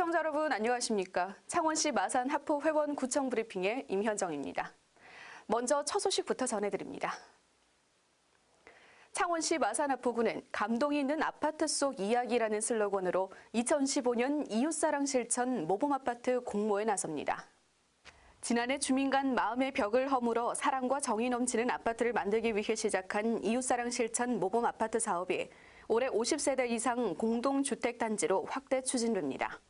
시청자 여러분 안녕하십니까? 창원시 마산 하포 회원 구청 브리핑의 임현정입니다. 먼저 첫 소식부터 전해드립니다. 창원시 마산 하포구는 감동이 있는 아파트 속 이야기라는 슬로건으로 2015년 이웃사랑 실천 모범아파트 공모에 나섭니다. 지난해 주민 간 마음의 벽을 허물어 사랑과 정이 넘치는 아파트를 만들기 위해 시작한 이웃사랑 실천 모범아파트 사업이 올해 50세대 이상 공동주택단지로 확대 추진됩니다.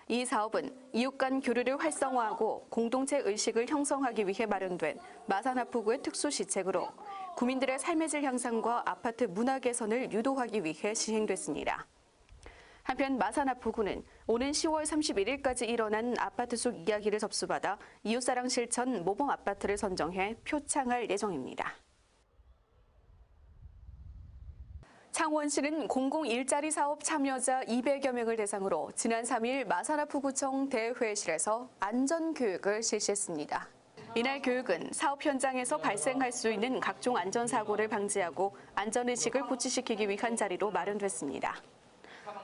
이 사업은 이웃 간 교류를 활성화하고 공동체 의식을 형성하기 위해 마련된 마산 하포구의 특수시책으로 구민들의 삶의 질 향상과 아파트 문화 개선을 유도하기 위해 시행됐습니다. 한편 마산 하포구는 오는 10월 31일까지 일어난 아파트 속 이야기를 접수받아 이웃사랑 실천 모범 아파트를 선정해 표창할 예정입니다. 창원시는 공공일자리 사업 참여자 200여 명을 대상으로 지난 3일 마산 하포구청 대회실에서 안전교육을 실시했습니다. 이날 교육은 사업 현장에서 발생할 수 있는 각종 안전사고를 방지하고 안전의식을 고취시키기 위한 자리로 마련됐습니다.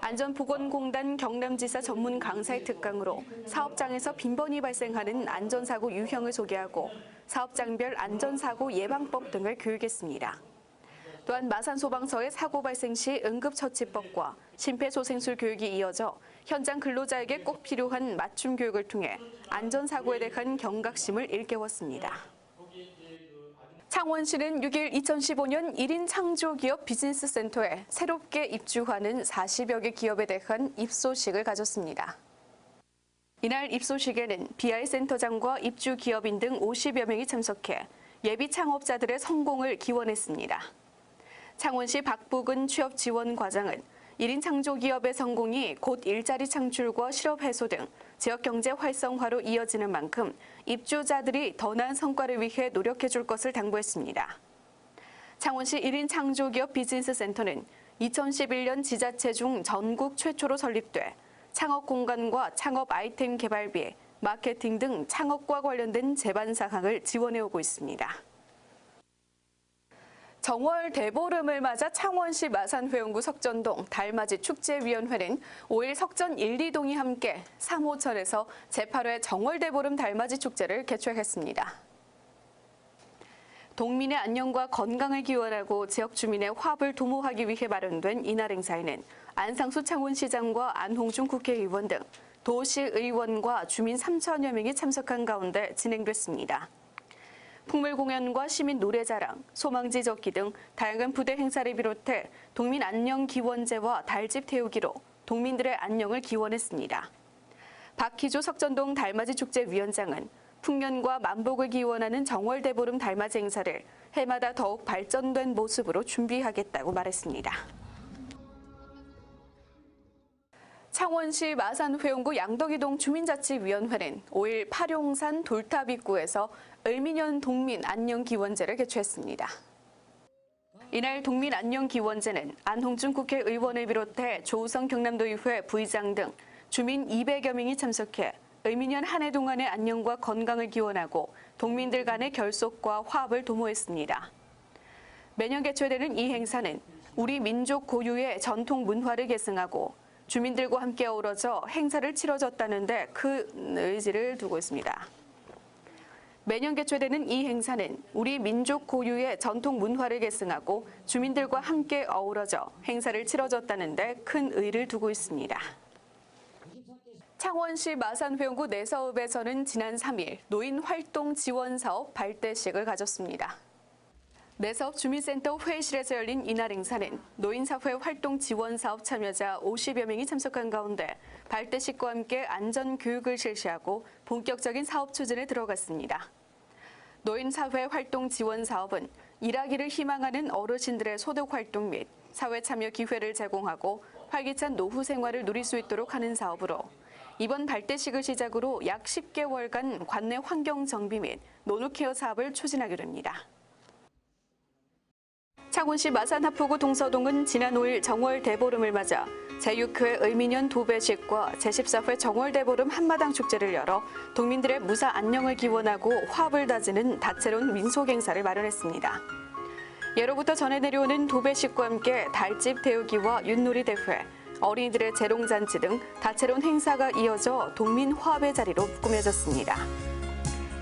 안전보건공단 경남지사 전문 강사의 특강으로 사업장에서 빈번히 발생하는 안전사고 유형을 소개하고 사업장별 안전사고 예방법 등을 교육했습니다. 또한 마산소방서의 사고 발생 시 응급처치법과 심폐소생술 교육이 이어져 현장 근로자에게 꼭 필요한 맞춤 교육을 통해 안전사고에 대한 경각심을 일깨웠습니다. 창원시는 6일 2015년 1인 창조기업 비즈니스 센터에 새롭게 입주하는 40여 개 기업에 대한 입소식을 가졌습니다. 이날 입소식에는 BI센터장과 입주 기업인 등 50여 명이 참석해 예비 창업자들의 성공을 기원했습니다. 창원시 박부근 취업지원과장은 1인 창조기업의 성공이 곧 일자리 창출과 실업 해소 등 지역경제 활성화로 이어지는 만큼 입주자들이 더 나은 성과를 위해 노력해 줄 것을 당부했습니다. 창원시 1인 창조기업 비즈니스 센터는 2011년 지자체 중 전국 최초로 설립돼 창업 공간과 창업 아이템 개발비, 마케팅 등 창업과 관련된 제반 사항을 지원해 오고 있습니다. 정월 대보름을 맞아 창원시 마산회원구 석전동 달맞이 축제위원회는 5일 석전 1, 2동이 함께 3호천에서 제8회 정월 대보름 달맞이 축제를 개최했습니다. 동민의 안녕과 건강을 기원하고 지역 주민의 화합을 도모하기 위해 마련된 이날 행사에는 안상수 창원시장과 안홍준 국회의원 등 도시의원과 주민 3천여 명이 참석한 가운데 진행됐습니다. 풍물 공연과 시민 노래자랑, 소망지 적기 등 다양한 부대 행사를 비롯해 동민 안녕 기원제와 달집 태우기로 동민들의 안녕을 기원했습니다. 박희조 석전동 달맞이 축제 위원장은 풍년과 만복을 기원하는 정월 대보름 달맞이 행사를 해마다 더욱 발전된 모습으로 준비하겠다고 말했습니다. 창원시 마산회원구 양덕이동 주민자치위원회는 5일 파룡산 돌탑 입구에서 을미년 동민 안녕 기원제를 개최했습니다. 이날 동민 안녕 기원제는 안홍준 국회의원을 비롯해 조우성 경남도의회 부의장 등 주민 200여 명이 참석해 을미년 한 해 동안의 안녕과 건강을 기원하고 동민들 간의 결속과 화합을 도모했습니다. 매년 개최되는 이 행사는 우리 민족 고유의 전통 문화를 계승하고 주민들과 함께 어우러져 행사를 치러졌다는 데 큰 의지를 두고 있습니다. 매년 개최되는 이 행사는 우리 민족 고유의 전통 문화를 계승하고 주민들과 함께 어우러져 행사를 치러졌다는 데 큰 의의를 두고 있습니다. 창원시 마산회원구 내서읍에서는 지난 3일 노인활동 지원사업 발대식을 가졌습니다. 내서읍 주민센터 회의실에서 열린 이날 행사는 노인사회 활동 지원사업 참여자 50여 명이 참석한 가운데 발대식과 함께 안전교육을 실시하고 본격적인 사업 추진에 들어갔습니다. 노인사회 활동 지원사업은 일하기를 희망하는 어르신들의 소득활동 및 사회 참여 기회를 제공하고 활기찬 노후 생활을 누릴 수 있도록 하는 사업으로 이번 발대식을 시작으로 약 10개월간 관내 환경 정비 및 노후케어 사업을 추진하게 됩니다. 창원시 마산 하포구 동서동은 지난 5일 정월 대보름을 맞아 제6회 을미년 도배식과 제14회 정월 대보름 한마당 축제를 열어 동민들의 무사 안녕을 기원하고 화합을 다지는 다채로운 민속 행사를 마련했습니다. 예로부터 전해 내려오는 도배식과 함께 달집 태우기와 윷놀이 대회, 어린이들의 재롱잔치 등 다채로운 행사가 이어져 동민 화합의 자리로 꾸며졌습니다.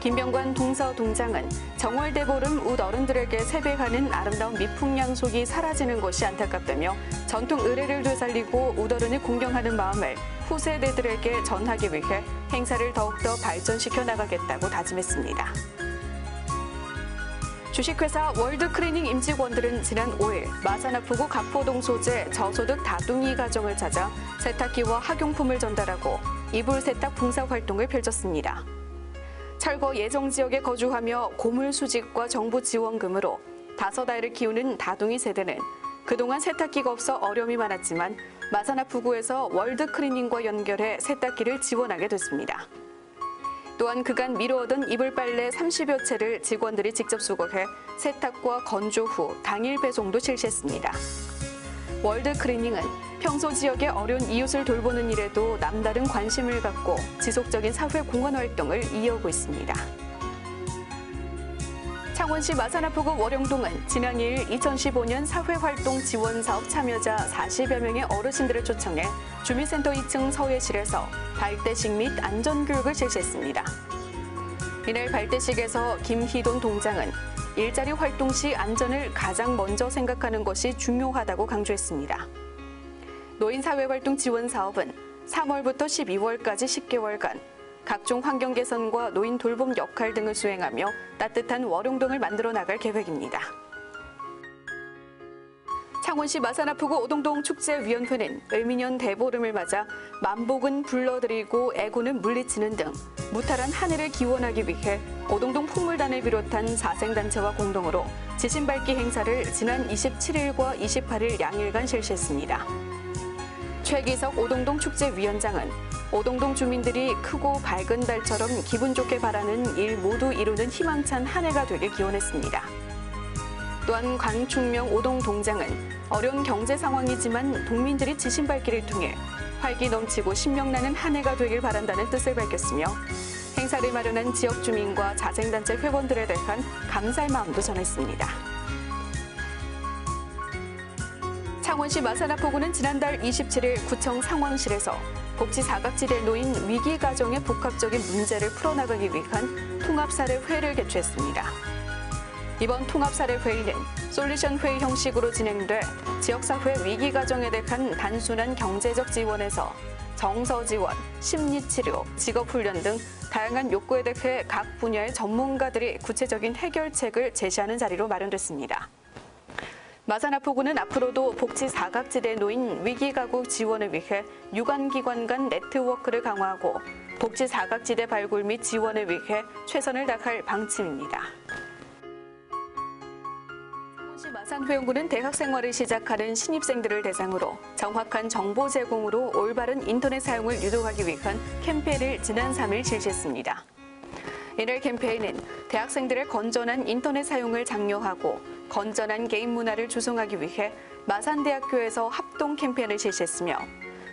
김병관 동서동장은 정월대보름 웃 어른들에게 세배하는 아름다운 미풍양속이 사라지는 것이 안타깝다며 전통 의례를 되살리고 웃 어른을 공경하는 마음을 후세대들에게 전하기 위해 행사를 더욱더 발전시켜 나가겠다고 다짐했습니다. 주식회사 월드크리닝 임직원들은 지난 5일 마산 아프구 갑포동 소재 저소득 다둥이 가정을 찾아 세탁기와 학용품을 전달하고 이불 세탁 봉사활동을 펼쳤습니다. 철거 예정 지역에 거주하며 고물 수집과 정부 지원금으로 5아이를 키우는 다둥이 세대는 그동안 세탁기가 없어 어려움이 많았지만 마산 아프구에서 월드크리닝과 연결해 세탁기를 지원하게 됐습니다. 또한 그간 미루어던 이불 빨래 30여 채를 직원들이 직접 수거해 세탁과 건조 후 당일 배송도 실시했습니다. 월드크리닝은 평소 지역의 어려운 이웃을 돌보는 일에도 남다른 관심을 갖고 지속적인 사회 공헌 활동을 이어오고 있습니다. 창원시 마산 아프구 월영동은 지난 2일 2015년 사회활동 지원사업 참여자 40여 명의 어르신들을 초청해 주민센터 2층 서예실에서 발대식 및 안전교육을 실시했습니다. 이날 발대식에서 김희돈 동장은 일자리 활동 시 안전을 가장 먼저 생각하는 것이 중요하다고 강조했습니다. 노인사회활동 지원사업은 3월부터 12월까지 10개월간 각종 환경 개선과 노인 돌봄 역할 등을 수행하며 따뜻한 월용동을 만들어 나갈 계획입니다. 창원시 마산 아프구 오동동 축제위원회는 을미년 대보름을 맞아 만복은 불러들이고 애구는 물리치는 등 무탈한 한 해를 기원하기 위해 오동동 풍물단을 비롯한 사생단체와 공동으로 지신밟기 행사를 지난 27일과 28일 양일간 실시했습니다. 최기석 오동동 축제위원장은 오동동 주민들이 크고 밝은 달처럼 기분 좋게 바라는 일 모두 이루는 희망찬 한 해가 되길 기원했습니다. 또한 강충명 오동동장은 어려운 경제 상황이지만 동민들이 지신밟기를 통해 활기 넘치고 신명나는 한 해가 되길 바란다는 뜻을 밝혔으며 행사를 마련한 지역 주민과 자생단체 회원들에 대한 감사의 마음도 전했습니다. 창원시 마산 아프구는 지난달 27일 구청 상황실에서 복지 사각지대에 놓인 위기 가정의 복합적인 문제를 풀어나가기 위한 통합사례회를 개최했습니다. 이번 통합사례회의는 솔루션 회의 형식으로 진행돼 지역사회 위기 가정에 대한 단순한 경제적 지원에서 정서 지원, 심리치료, 직업훈련 등 다양한 욕구에 대해 각 분야의 전문가들이 구체적인 해결책을 제시하는 자리로 마련됐습니다. 마산 아프구는 앞으로도 복지 사각지대에 놓인 위기가구 지원을 위해 유관기관 간 네트워크를 강화하고 복지 사각지대 발굴 및 지원을 위해 최선을 다할 방침입니다. 창원시 마산회원구는 대학 생활을 시작하는 신입생들을 대상으로 정확한 정보 제공으로 올바른 인터넷 사용을 유도하기 위한 캠페인을 지난 3일 실시했습니다. 이날 캠페인은 대학생들의 건전한 인터넷 사용을 장려하고 건전한 게임 문화를 조성하기 위해 마산대학교에서 합동 캠페인을 실시했으며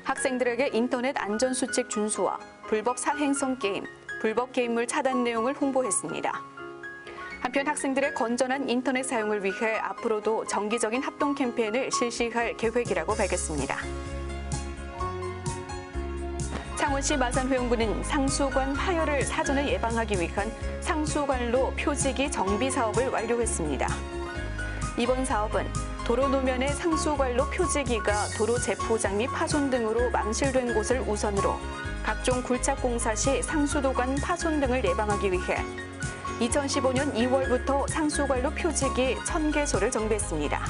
학생들에게 인터넷 안전수칙 준수와 불법 사행성 게임, 불법 게임물 차단 내용을 홍보했습니다. 한편 학생들의 건전한 인터넷 사용을 위해 앞으로도 정기적인 합동 캠페인을 실시할 계획이라고 밝혔습니다. 창원시 마산회원구는 상수관 파열을 사전에 예방하기 위한 상수관로 표지기 정비 사업을 완료했습니다. 이번 사업은 도로 노면의 상수관로 표지기가 도로 재포장 및 파손 등으로 망실된 곳을 우선으로 각종 굴착 공사 시 상수도관 파손 등을 예방하기 위해 2015년 2월부터 상수관로 표지기 1000개소를 정비했습니다.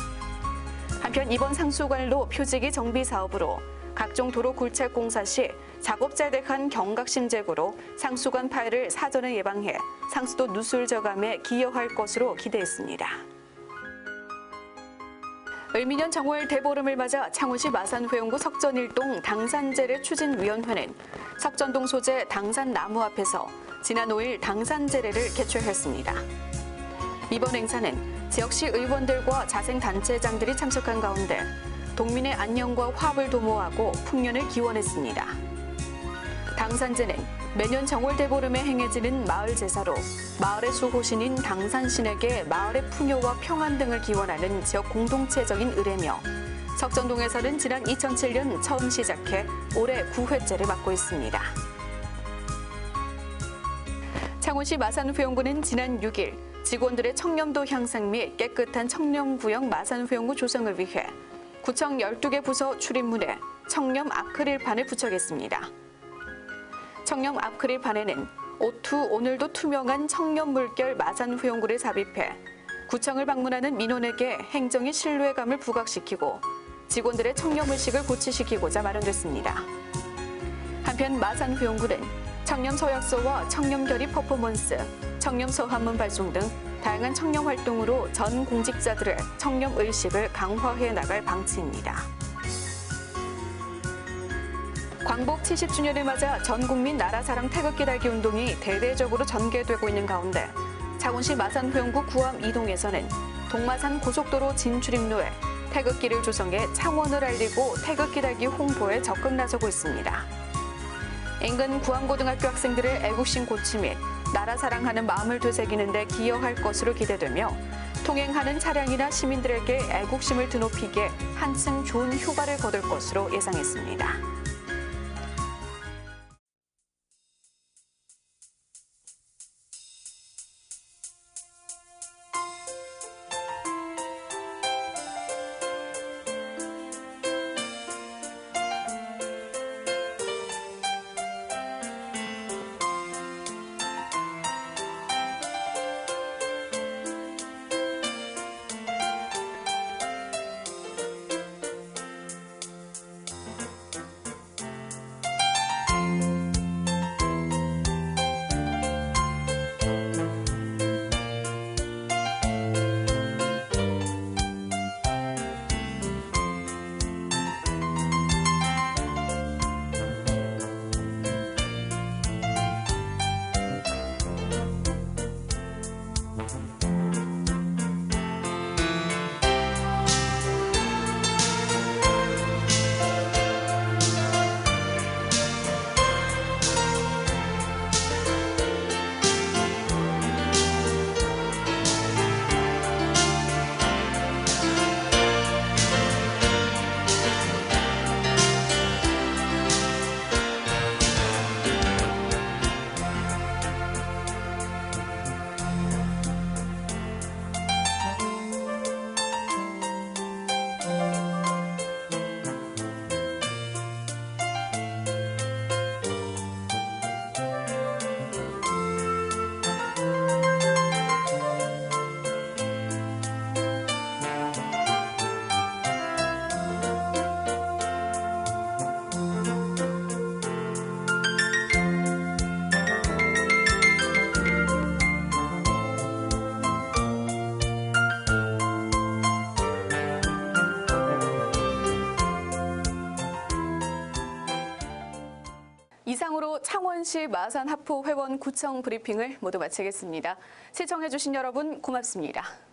한편 이번 상수관로 표지기 정비 사업으로 각종 도로 굴착 공사 시 작업자에 대한 경각심재구로 상수관 파열을 사전에 예방해 상수도 누출 저감에 기여할 것으로 기대했습니다. 을미년 정월 대보름을 맞아 창원시 마산회원구 석전일동 당산제례 추진위원회는 석전동 소재 당산나무 앞에서 지난 5일 당산제례를 개최했습니다. 이번 행사는 지역시 의원들과 자생단체장들이 참석한 가운데 동민의 안녕과 화합을 도모하고 풍년을 기원했습니다. 당산제는 매년 정월대보름에 행해지는 마을 제사로 마을의 수호신인 당산신에게 마을의 풍요와 평안 등을 기원하는 지역 공동체적인 의례며 석전동에서는 지난 2007년 처음 시작해 올해 9회째를 맡고 있습니다. 창원시 마산회원구는 지난 6일 직원들의 청렴도 향상 및 깨끗한 청렴구역 마산회원구 조성을 위해 구청 12개 부서 출입문에 청렴 아크릴판을 부착했습니다. 청렴 아크릴판에는 오투 오늘도 투명한 청렴 물결 마산회원구를 삽입해 구청을 방문하는 민원에게 행정의 신뢰감을 부각시키고 직원들의 청렴의식을 고취시키고자 마련됐습니다. 한편 마산회원구는 청렴 서약서와 청렴 결의 퍼포먼스, 청렴 서한문 발송 등 다양한 청렴 활동으로 전 공직자들의 청렴 의식을 강화해 나갈 방침입니다. 광복 70주년을 맞아 전 국민 나라사랑 태극기 달기 운동이 대대적으로 전개되고 있는 가운데 창원시 마산회원구 구암 2동에서는 동마산 고속도로 진출입로에 태극기를 조성해 창원을 알리고 태극기 달기 홍보에 적극 나서고 있습니다. 인근 구암고등학교 학생들의 애국심 고취 및 나라 사랑하는 마음을 되새기는 데 기여할 것으로 기대되며 통행하는 차량이나 시민들에게 애국심을 드높이기에 한층 좋은 효과를 거둘 것으로 예상했습니다. 이상으로 창원시 마산하포회원 구청 브리핑을 모두 마치겠습니다. 시청해주신 여러분 고맙습니다.